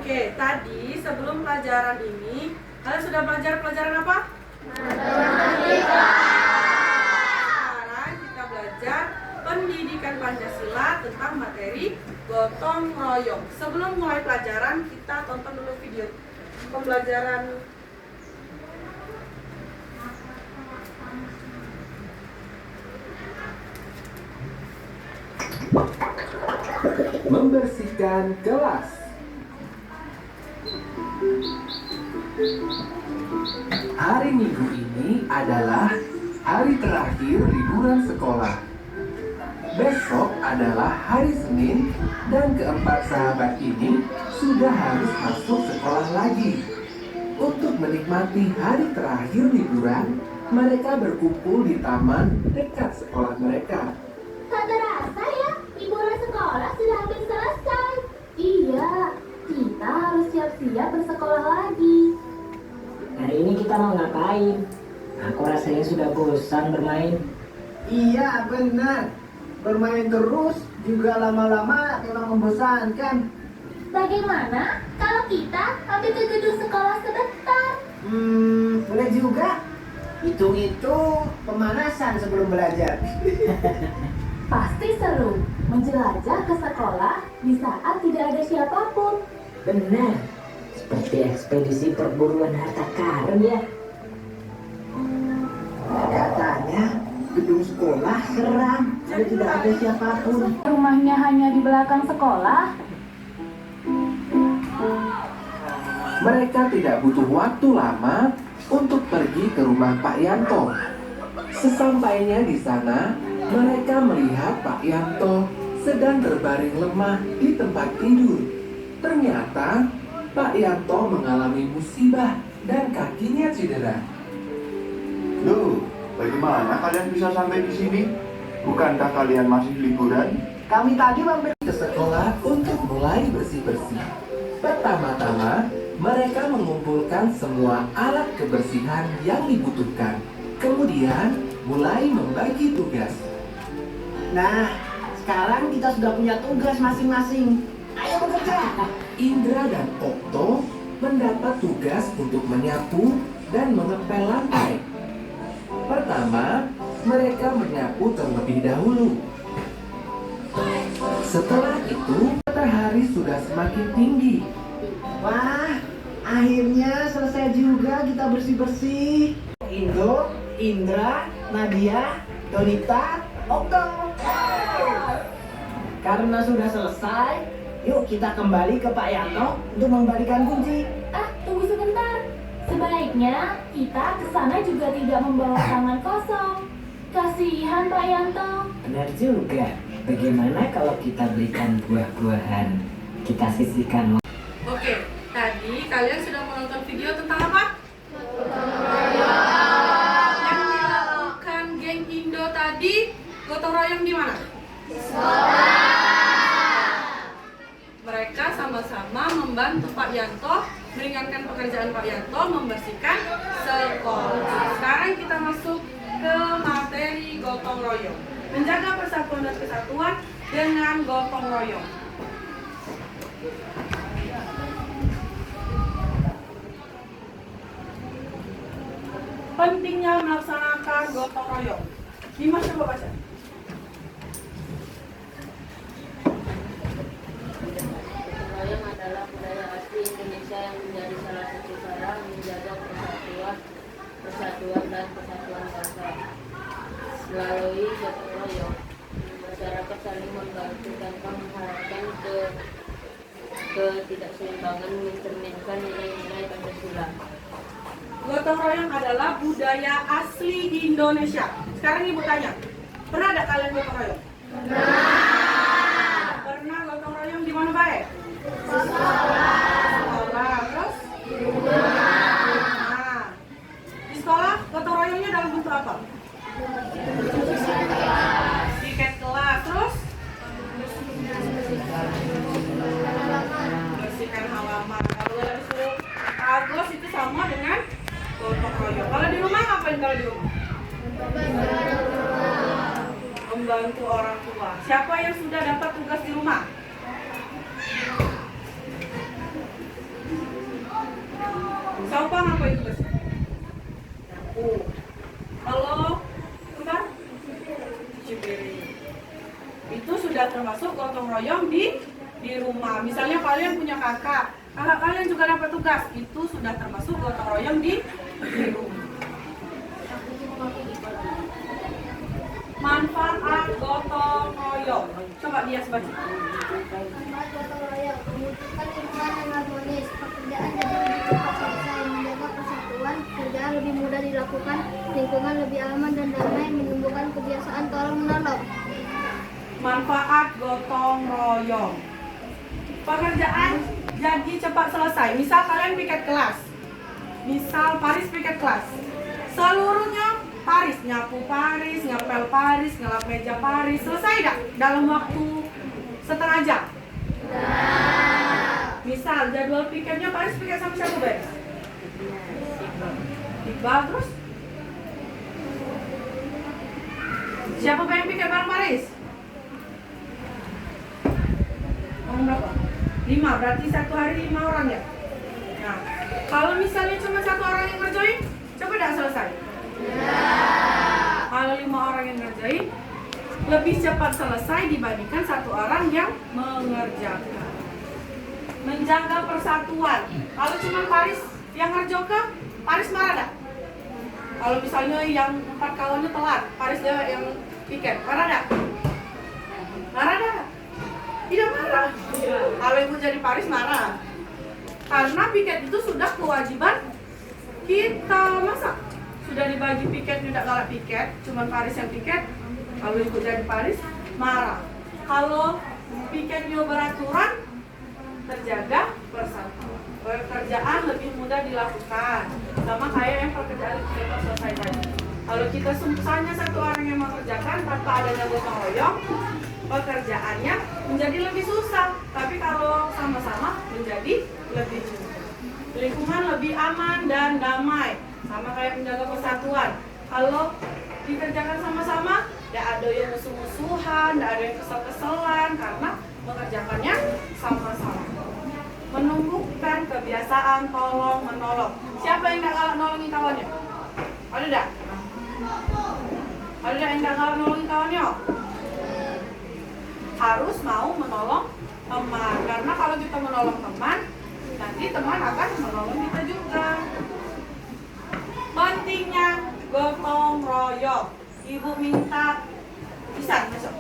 Oke, tadi sebelum pelajaran ini, kalian sudah belajar pelajaran apa? Matematika. Sekarang kita belajar pendidikan Pancasila tentang materi gotong royong. Sebelum mulai pelajaran, kita tonton dulu video pembelajaran. Membersihkan kelas. Hari Minggu ini adalah hari terakhir liburan sekolah. Besok adalah hari Senin dan keempat sahabat ini sudah harus masuk sekolah lagi. Untuk menikmati hari terakhir liburan, mereka berkumpul di taman dekat sekolah mereka. Tak terasa ya, liburan sekolah sudah hampir selesai. Iya, kita harus siap-siap bersekolah lagi. Hari ini kita mau ngapain? Aku rasanya sudah bosan bermain. Iya benar, bermain terus juga lama-lama memang membosankan. Bagaimana kalau kita ambil ke gedung sekolah sebentar? Boleh juga. Hitung-hitung pemanasan sebelum belajar. Pasti seru menjelajah ke sekolah di saat tidak ada siapapun. Benar, seperti ekspedisi perburuan harta karun ya. Katanya gedung sekolah seram, dan tidak ada siapapun. Rumahnya hanya di belakang sekolah. Mereka tidak butuh waktu lama untuk pergi ke rumah Pak Yanto. Sesampainya di sana, mereka melihat Pak Yanto sedang berbaring lemah di tempat tidur. Ternyata Pak Yanto mengalami musibah dan kakinya cedera. Loh, bagaimana kalian bisa sampai di sini? Bukankah kalian masih liburan? Kami tadi mampir Ke sekolah untuk mulai bersih-bersih. Pertama-tama, mereka mengumpulkan semua alat kebersihan yang dibutuhkan. Kemudian, mulai membagi tugas. Nah, sekarang kita sudah punya tugas masing-masing. Ayo bekerja. Indra dan Okto mendapat tugas untuk menyapu dan mengepel lantai. Pertama, mereka menyapu terlebih dahulu. Setelah itu, matahari sudah semakin tinggi. Wah, akhirnya selesai juga kita bersih-bersih. Indo, Indra, Nadia, Donita, Okto. Karena sudah selesai, yuk kita kembali ke Pak Yanto untuk membalikan kunci. Tunggu sebentar. Sebaiknya kita ke sana juga tidak membawa tangan kosong. Kasihan Pak Yanto. Benar juga. Bagaimana kalau kita belikan buah-buahan? Kita sisihkan. Oke, tadi kalian sudah menonton video tentang apa? Yang dilakukan geng Indo tadi, gotong royong di mana? Mereka sama-sama membantu Pak Yanto, meringankan pekerjaan Pak Yanto, membersihkan sekolah. Sekarang kita masuk ke materi gotong royong. Menjaga persatuan dan kesatuan dengan gotong royong. Pentingnya melaksanakan gotong royong. Dimas, coba baca. Royong adalah budaya asli Indonesia yang menjadi salah satu cara menjaga persatuan dan kesatuan bangsa. Melalui gotong royong, masyarakat saling membantu tanpa mengharapkan ketidakseimbangan, mencerminkan nilai-nilai Pancasila. Gotong royong adalah budaya asli Indonesia. Sekarang ibu tanya, pernah ada kalian gotong royong? Pernah gotong royong di mana baik? Sekolah. Terus? Nah, di sekolah gotong royongnya dalam bentuk apa? Tiket kelas. Terus? Bersihkan halaman. Kalau disuruh Agos itu sama dengan gotong royong. Kalau di rumah ngapain kalau di rumah? Membantu orang tua. Siapa yang sudah dapat tugas di rumah? Saupang apa itu guys? Nyapu. Kalau kembar? Cuci piring. Itu sudah termasuk gotong royong di rumah. Misalnya kalian punya kakak kalian juga dapat tugas, itu sudah termasuk gotong royong di rumah. Manfaat gotong royong. Coba dia baca. Manfaat gotong royong mewujudkan lingkungan yang harmonis, pekerjaan jadi lebih cepat selesai, menjaga persatuan, kerjaan lebih mudah dilakukan, lingkungan lebih aman dan damai, menumbuhkan kebiasaan tolong menolong. Manfaat gotong royong. Pekerjaan jadi cepat selesai. Misal kalian piket kelas. Misal Paris piket kelas. Seluruhnya Paris, nyapu Paris, ngepel Paris, ngelap meja Paris. Selesai tidak dalam waktu setengah jam? Misal jadwal piketnya Paris piket sama siapa beres? Iqbal, terus? Siapa pengen piket bareng Paris? Orang berapa? 5, berarti satu hari 5 orang ya? Nah, kalau misalnya cuma satu orang yang ngerjain, coba dah selesai? Kalau 5 orang yang ngerjain, lebih cepat selesai dibandingkan satu orang yang mengerjakan. Menjaga persatuan. Kalau cuma Paris yang ngerjakan, Paris marah dah? Kalau misalnya yang 4 kawannya telat, Paris dia yang piket, marah dah? Marah dah? Tidak marah. Kalau ibu jadi Paris marah. Karena piket itu sudah kewajiban kita. Masa sudah dibagi piket tidak galak piket, cuma Paris yang piket. Kalau ibu jadi Paris marah. Kalau piketnya beraturan, terjaga persatuan. Pekerjaan lebih mudah dilakukan. Sama kayak yang pekerjaan kita selesai tadi. Kalau kita hanya satu orang yang mengerjakan tanpa adanya gotong royong, pekerjaannya menjadi lebih susah. Tapi kalau sama-sama menjadi lebih mudah. Lingkungan lebih aman dan damai. Sama kayak menjaga persatuan. Kalau dikerjakan sama-sama, tidak ada yang musuh-musuhan, tidak ada yang kesel-keselan karena mengerjakannya sama-sama. Menumbuhkan kebiasaan tolong menolong. Siapa yang tidak galak nolongin kawannya? Ada tidak? Ada tidak yang tidak galak nolongin kawannya? Harus mau menolong teman, karena kalau kita menolong teman, nanti teman akan menolong kita juga. Pentingnya gotong royong. Ibu minta Isan masuk.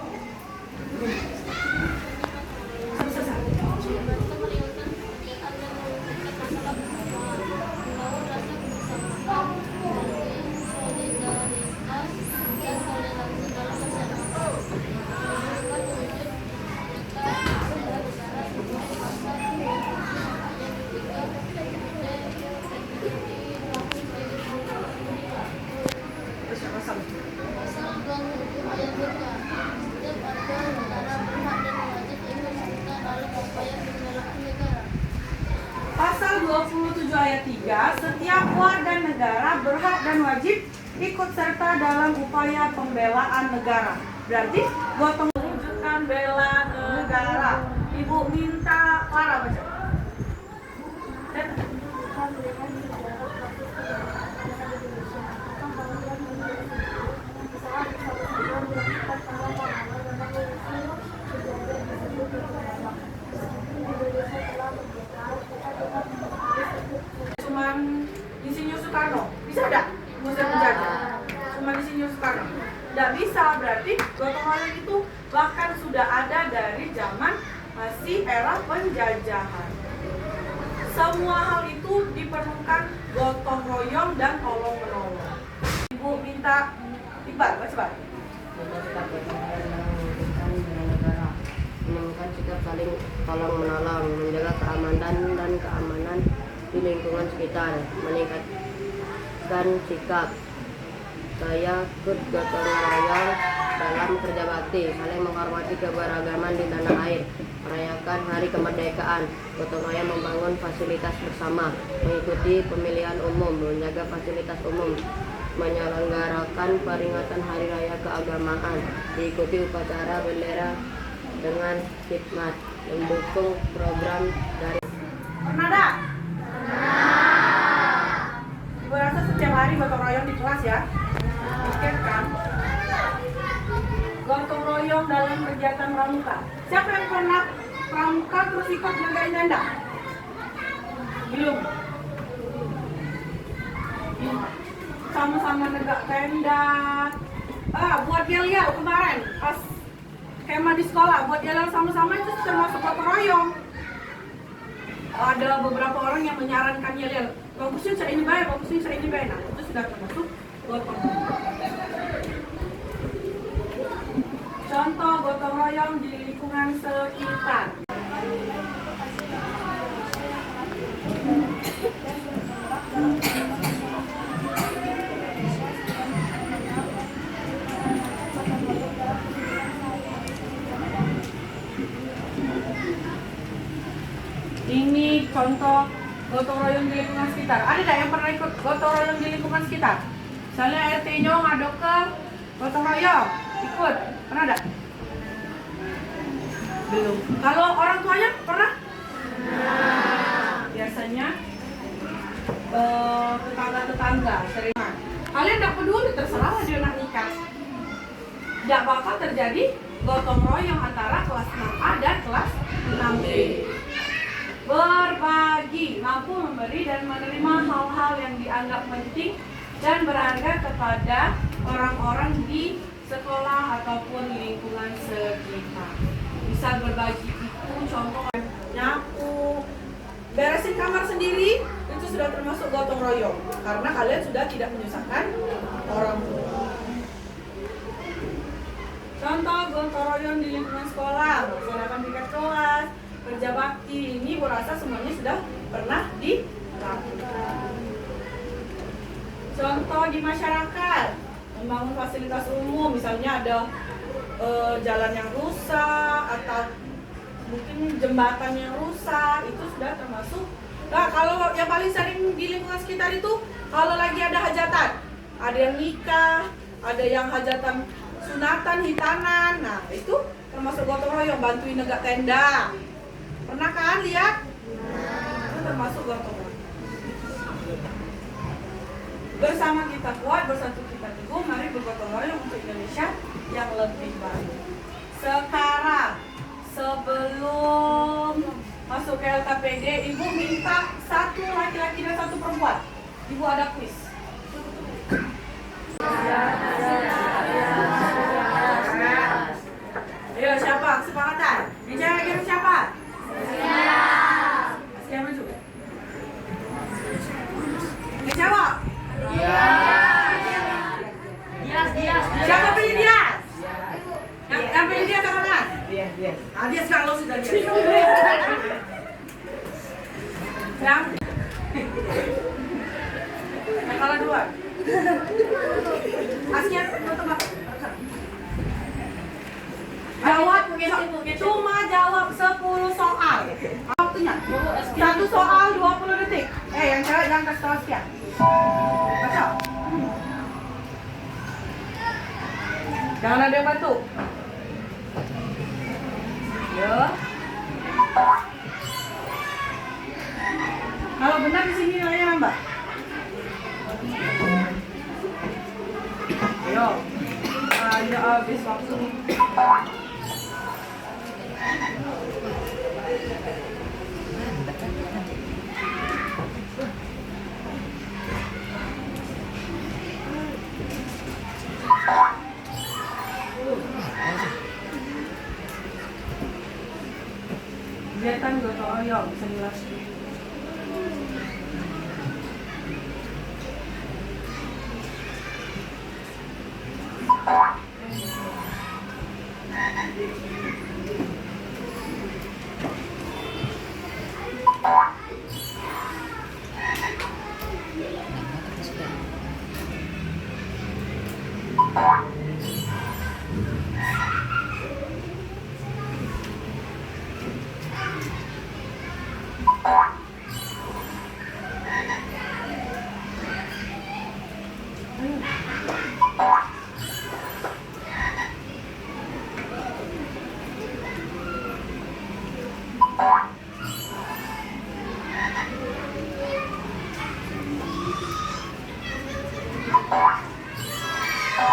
Pasal 27 ayat 3, setiap warga negara berhak dan wajib ikut serta dalam upaya pembelaan negara. Berarti gotong mewujudkan bela negara. Ibu minta Clara baca. Cuman Insinyur Soekarno, bisa enggak? Musim penjajah. Cuman Insinyur Soekarno. Enggak bisa, berarti gotong royong itu bahkan sudah ada dari zaman masih era penjajahan. Semua hal itu diperlukan gotong royong dan tolong menolong. Ibu minta Iqbal, baca. Menemukan sikap saling tolong menolong, menjaga keamanan dan keamanan di lingkungan sekitar, meningkatkan sikap daya ikut gotong royong dalam kerja bakti, saling menghormati keberagaman di tanah air, merayakan hari kemerdekaan, gotong royong membangun fasilitas bersama, mengikuti pemilihan umum, menjaga fasilitas umum, menyelenggarakan peringatan hari raya keagamaan, diikuti upacara bendera dengan khidmat, mendukung program dari Pernah dah? setiap hari gotong royong di kelas ya. Oke kan? Gotong royong dalam kegiatan pramuka. Siapa yang pernah pramuka terus ikut jagain tenda? Belum. Sama-sama negak tenda. Buat yel-yel kemarin pas kema di sekolah, buat yel-yel sama-sama itu termasuk gotong royong. Ada beberapa orang yang menyarankan yel-yel, bagusnya saya ini baik, bagusnya saya ini baik. Nah, itu sudah termasuk gotong royong. Contoh gotong royong di lingkungan sekitar. Ini contoh gotong royong di lingkungan sekitar. Ada nggak yang pernah ikut gotong royong di lingkungan sekitar? Misalnya RT-nya ngaduk ke gotong royong, ikut. Pernah nggak? Belum. Kalau orang tuanya pernah? Biasanya tetangga-tetangga sering. Kalian nggak peduli, terserah dia nak nikah. Nggak bakal terjadi gotong royong antara kelas 6A dan kelas 6B. Berbagi, mampu memberi dan menerima hal-hal yang dianggap penting dan berharga kepada orang-orang di sekolah ataupun lingkungan sekitar. Bisa berbagi itu contoh nyapu, beresin kamar sendiri, itu sudah termasuk gotong royong karena kalian sudah tidak menyusahkan orang tua. Contoh gotong royong di lingkungan sekolah, melaksanakan piket kelas, kerja bakti, ini berasa semuanya sudah pernah dilakukan. Contoh di masyarakat, membangun fasilitas umum, misalnya ada jalan yang rusak atau mungkin jembatan yang rusak, itu sudah termasuk. Nah, kalau yang paling sering di lingkungan sekitar itu kalau lagi ada hajatan, ada yang nikah, ada yang hajatan sunatan, hitanan, nah itu termasuk gotong royong, bantuin negak tenda. Pernah kan lihat? Itu termasuk gotong royong. Bersama kita kuat, bersatu kita teguh, mari bergotong royong untuk Indonesia yang lebih baik. Sekarang, sebelum masuk ke LKPD, Ibu minta satu laki-laki dan satu perempuan. Ibu ada kuis. Ayo siapa? Kesepakatan. Bicara kira siapa? Siap maju. Jawab. Siapa pilih dia? Yang pilih dia ke mana? Dia kalau sudah dia. Yang kalah dua. Asnya tutup mata. Jawab, cuma jawab 10 soal. Waktunya, satu soal 20 detik. Yang cewek jangan kasih tahu sekian. Baca. Jangan ada yang bantu. Ya. Kalau benar di sini nilainya nambah. Ayo. Ayo habis waktu. Kegiatan gotong royong sebelas. Kita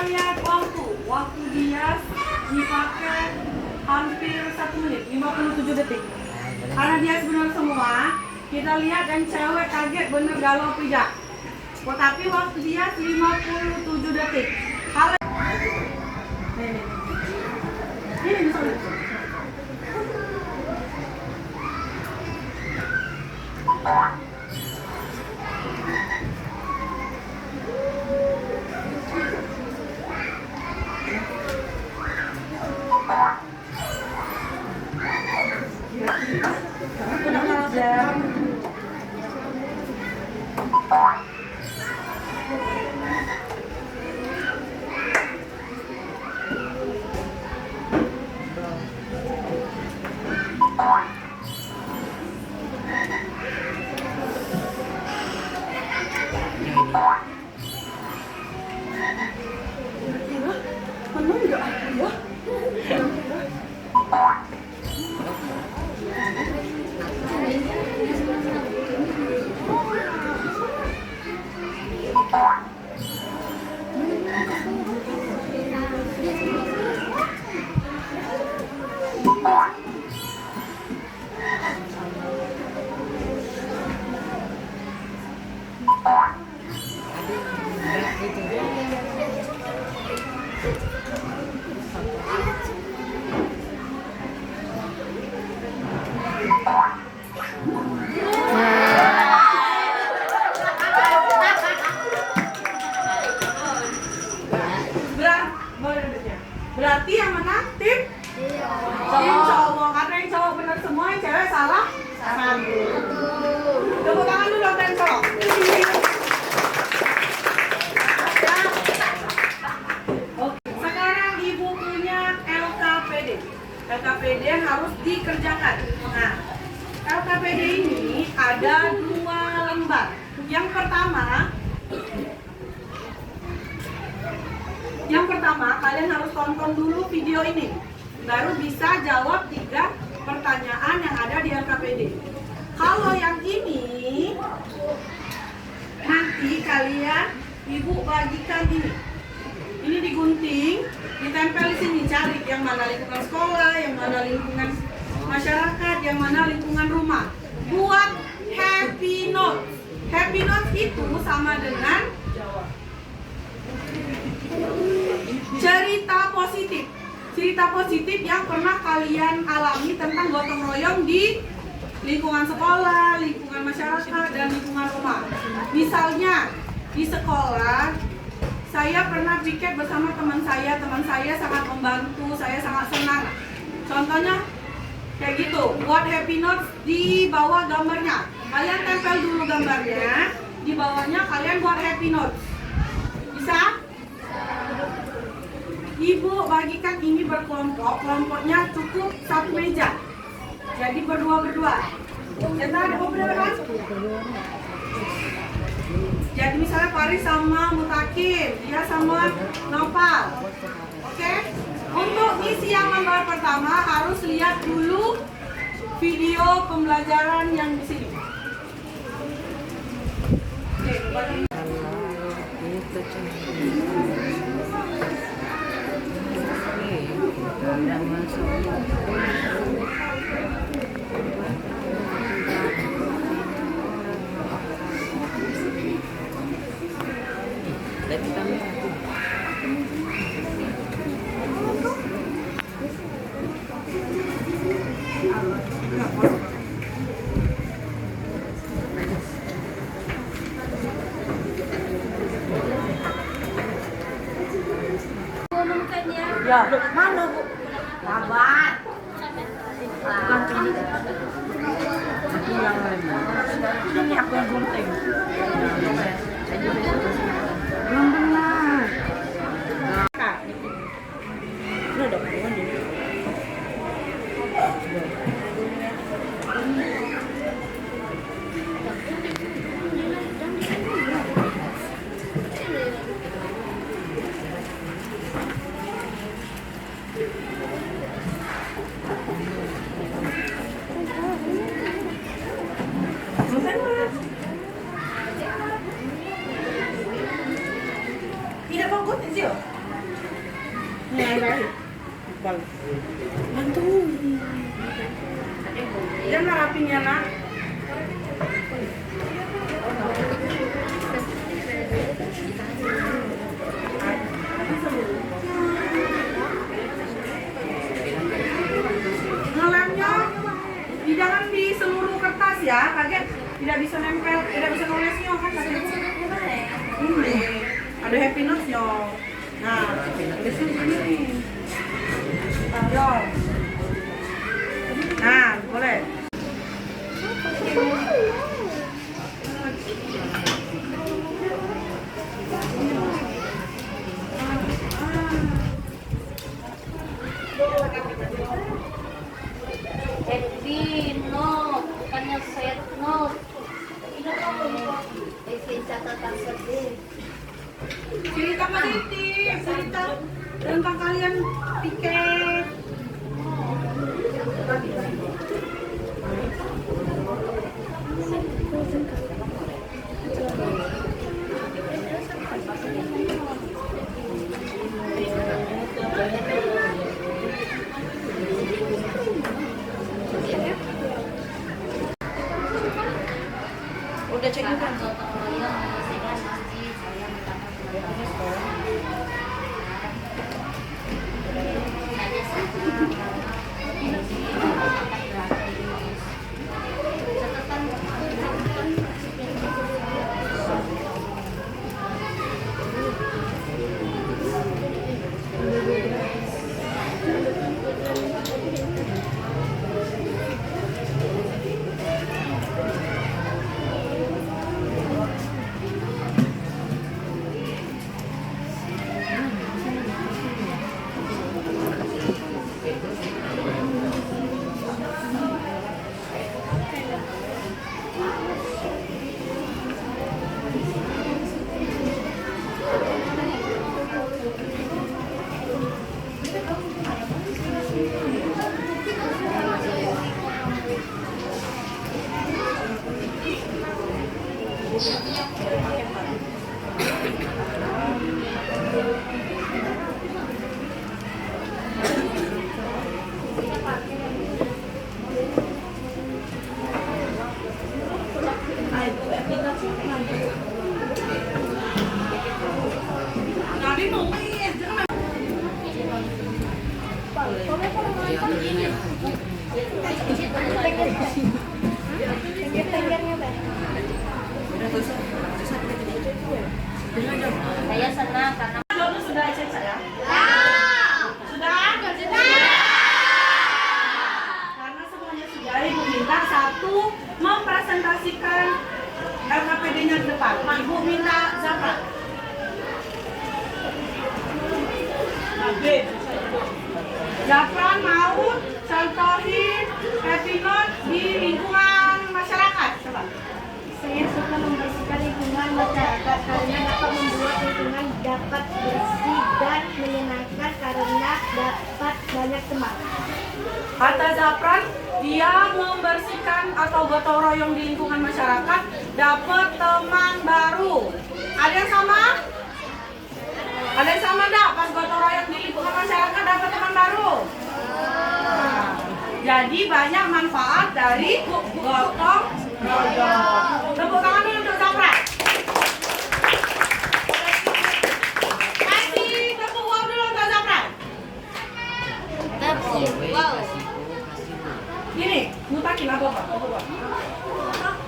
lihat waktu dia dipakai hampir 1 menit 57 detik. Karena dia benar semua, kita lihat dan cewek kaget bener galau tidak. Tetapi waktu dia 57 detik. Kalau ini bisa lihat. Berarti yang menang tim cowok, karena yang cowok benar semua, yang cewek salah satu. Tepuk tangan dulu untuk yang cowok. Oke, sekarang ibu punya LKPD. LKPD harus dikerjakan. Nah, LKPD ini ada 2 lembar. Yang pertama, kalian harus tonton dulu video ini. Baru bisa jawab 3 pertanyaan yang ada di LKPD. Kalau yang ini, nanti kalian, ibu bagikan ini. Ini digunting, ditempel di sini. Cari yang mana lingkungan sekolah, yang mana lingkungan masyarakat, yang mana lingkungan rumah. Buat happy note. Happy note itu sama dengan cerita positif yang pernah kalian alami tentang gotong royong di lingkungan sekolah, lingkungan masyarakat, dan lingkungan rumah. Misalnya di sekolah, saya pernah piket bersama teman saya sangat membantu, saya sangat senang. Contohnya kayak gitu, buat happy notes di bawah gambarnya. Kalian tempel dulu gambarnya, di bawahnya kalian buat happy notes. Bisa? Ibu bagikan ini berkelompok, kelompoknya cukup 1 meja. Jadi berdua-berdua. Kita ada beberapa kan? Jadi misalnya Paris sama Mutakin, dia sama Nopal. Oke? Untuk misi yang lembar pertama harus lihat dulu video pembelajaran yang di sini. Oke, ya, mana Bu? Sabar. Bukan ini. Itu yang lain. Ini aku yang gunting. Belum benar. Ini udah bukan ini. Bang. Bantu. Jangan rapin ya, Nak. Ngelemnya jangan di seluruh kertas ya, kaget tidak bisa nempel, tidak bisa nulisnya kan kaget. Ini ada happy notes-nya. Nah, tulisnya begini. Yo. Nah, boleh. Happy note, bukannya sad note. Isi catatan sedih. Cerita Kak Titi, cerita tentang kalian tiket. Udah cek juga. Saya senang karena Sudah cek saya? Sudah? Karena semuanya sudah, Ibu minta satu mempresentasikan LKPD-nya di depan. Ibu minta Zafran. Zafran mau contohin happy note di lingkungan masyarakat. Coba. saya suka membersihkan lingkungan masyarakat karena dapat membuat lingkungan dapat bersih dan menyenangkan karena dapat banyak teman. Kata Zafran, dia membersihkan atau gotong royong di lingkungan masyarakat dapat teman baru. Ada yang sama? Ada yang sama enggak pas gotong royong di lingkungan masyarakat dapat teman baru? Nah, jadi banyak manfaat dari gotong royong. Tepuk tangan dulu untuk Zafran. Kasih tepuk wow dulu untuk Zafran. Wow. Gini, mutakin apa?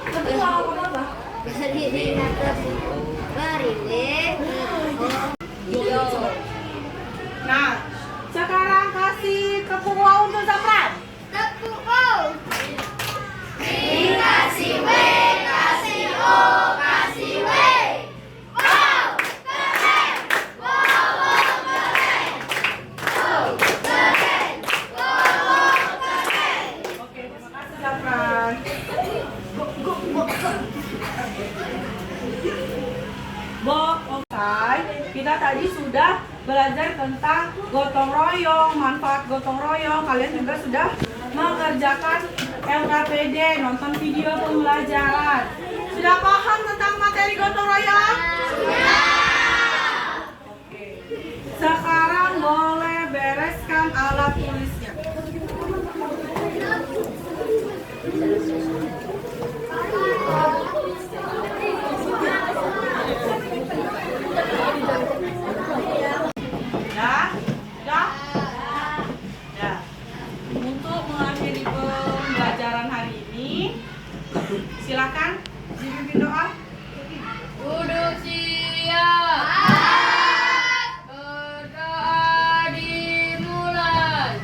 Tepuk wow apa? Berdiri atas bariwe. Nah, sekarang kasih tepuk wow untuk Zafran. Tepuk wow. Kasih W, kasih O, kasih W. Wow, keren. Wow, keren. Wow, keren. Wow, keren. Oke, terima kasih Zafran. Kita tadi sudah belajar tentang gotong royong, manfaat gotong royong. Kalian juga sudah mengerjakan LKPD, nonton video pembelajaran. Sudah paham tentang materi gotong royong? Sudah. Oke. Sekarang boleh bereskan siapkan alat tulisnya. Ya. Untuk mengakhiri pembelajaran hari ini, silakan dipimpin doa. Duduk siap. Berdoa dimulai.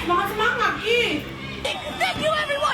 Semangat semangat, ih. Thank you everyone!